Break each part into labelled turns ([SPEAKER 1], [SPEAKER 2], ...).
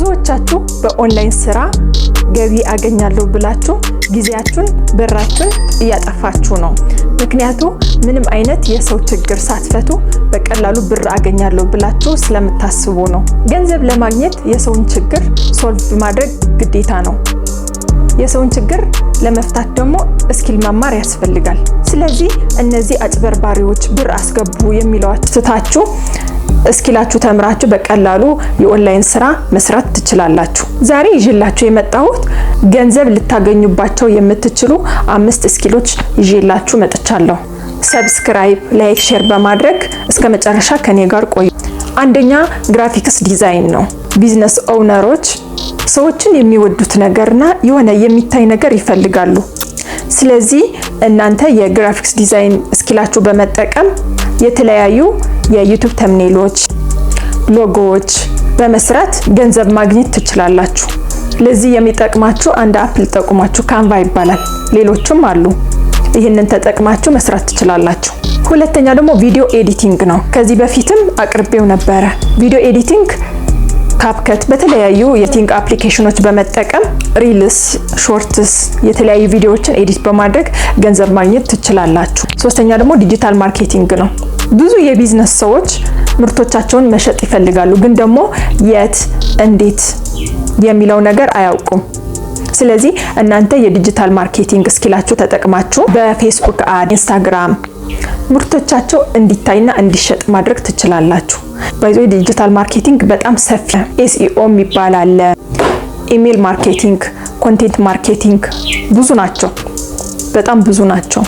[SPEAKER 1] ብዙዎቻችሁ በኦንላይን ስራ ገቢ አገኛለሁ ብላችሁ ጊዜያችሁን ብራችሁን እያጠፋችሁ ነው። ምክንያቱም ምንም አይነት የሰው ችግር ሳትፈቱ በቀላሉ ብር አገኛለሁ ብላችሁ ስለምታስቡ ነው። ገንዘብ ለማግኘት የሰውን ችግር ሶልቭ ማድረግ ግዴታ ነው። የሰውን ችግር ለመፍታት ደግሞ ስኪል መማር ያስፈልጋል። ስለዚህ እነዚህ አጭበርባሪዎች ብር አስገቡ የሚሏችሁ ትታችሁ ስኪላችሁ ተምራችሁ በቀላሉ የኦንላይን ስራ መስራት ትችላላችሁ። ዛሬ ይዤላችሁ የመጣሁት ገንዘብ ልታገኙባቸው የምትችሉ 5 ስኪሎች ይዤላችሁ መጥቻለሁ። ሰብስክራይብ፣ ላይክ፣ ሼር በማድረግ እስከ መጨረሻ ከኔ ጋር ቆዩ። አንደኛ ግራፊክስ ዲዛይን ነው። ቢዝነስ ኦውነሮች ሰዎችን የሚወዱት ነገርና የሆነ የሚታይ ነገር ይፈልጋሉ። ስለዚህ እናንተ የግራፊክስ ዲዛይን ስኪላችሁ በመጠቀም የተለያዩ የዩቲዩብ ተምኔሎች፣ ሎጎዎች በመስራት ገንዘብ ማግኘት ትችላላችሁ። ለዚህ የሚጠቅማችሁ አንድ አፕል ጠቁማችሁ ካንቫ ይባላል። ሌሎችም አሉ። ይህንን ተጠቅማችሁ መስራት ትችላላችሁ። ሁለተኛ ደግሞ ቪዲዮ ኤዲቲንግ ነው። ከዚህ በፊትም አቅርቤው ነበረ። ቪዲዮ ኤዲቲንግ ካፕከት በተለያዩ የኤዲቲንግ አፕሊኬሽኖች በመጠቀም ሪልስ፣ ሾርትስ የተለያዩ ቪዲዮዎችን ኤዲት በማድረግ ገንዘብ ማግኘት ትችላላችሁ። ሶስተኛ ደግሞ ዲጂታል ማርኬቲንግ ነው። ብዙ የቢዝነስ ሰዎች ምርቶቻቸውን መሸጥ ይፈልጋሉ፣ ግን ደግሞ የት እንዴት የሚለው ነገር አያውቁም። ስለዚህ እናንተ የዲጂታል ማርኬቲንግ ስኪላችሁ ተጠቅማችሁ በፌስቡክ አድ፣ ኢንስታግራም ምርቶቻቸው እንዲታይና እንዲሸጥ ማድረግ ትችላላችሁ። በዚህ ዲጂታል ማርኬቲንግ በጣም ሰፊ ኤስኢኦ ይባላል። ኢሜል ማርኬቲንግ፣ ኮንቴንት ማርኬቲንግ ብዙ ናቸው፣ በጣም ብዙ ናቸው።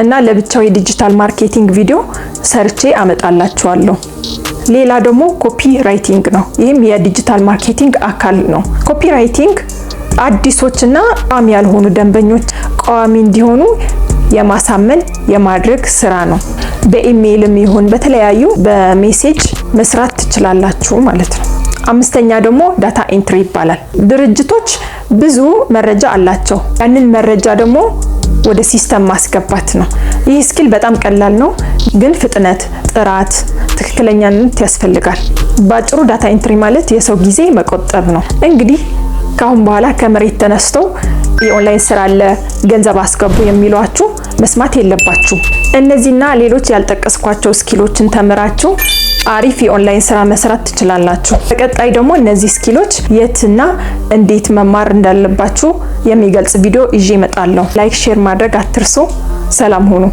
[SPEAKER 1] እና ለብቻው የዲጂታል ማርኬቲንግ ቪዲዮ ሰርቼ አመጣላችኋለሁ። ሌላ ደግሞ ኮፒ ራይቲንግ ነው። ይህም የዲጂታል ማርኬቲንግ አካል ነው። ኮፒ ራይቲንግ አዲሶችና ቋሚ ያልሆኑ ደንበኞች ቋሚ እንዲሆኑ የማሳመን የማድረግ ስራ ነው። በኢሜይልም ይሁን በተለያዩ በሜሴጅ መስራት ትችላላችሁ ማለት ነው። አምስተኛ ደግሞ ዳታ ኤንትሪ ይባላል። ድርጅቶች ብዙ መረጃ አላቸው። ያንን መረጃ ደግሞ ወደ ሲስተም ማስገባት ነው። ይህ ስኪል በጣም ቀላል ነው፣ ግን ፍጥነት፣ ጥራት፣ ትክክለኛነት ያስፈልጋል። ባጭሩ ዳታ ኤንትሪ ማለት የሰው ጊዜ መቆጠብ ነው። እንግዲህ ካሁን በኋላ ከመሬት ተነስተው የኦንላይን ስራ አለ ገንዘብ አስገቡ የሚሏችሁ መስማት የለባችሁ። እነዚህና ሌሎች ያልጠቀስኳቸው ስኪሎችን ተምራችሁ አሪፍ የኦንላይን ስራ መስራት ትችላላችሁ። በቀጣይ ደግሞ እነዚህ ስኪሎች የትና እንዴት መማር እንዳለባችሁ የሚገልጽ ቪዲዮ ይዤ እመጣለሁ። ላይክ ሼር ማድረግ አትርሱ። ሰላም ሁኑ።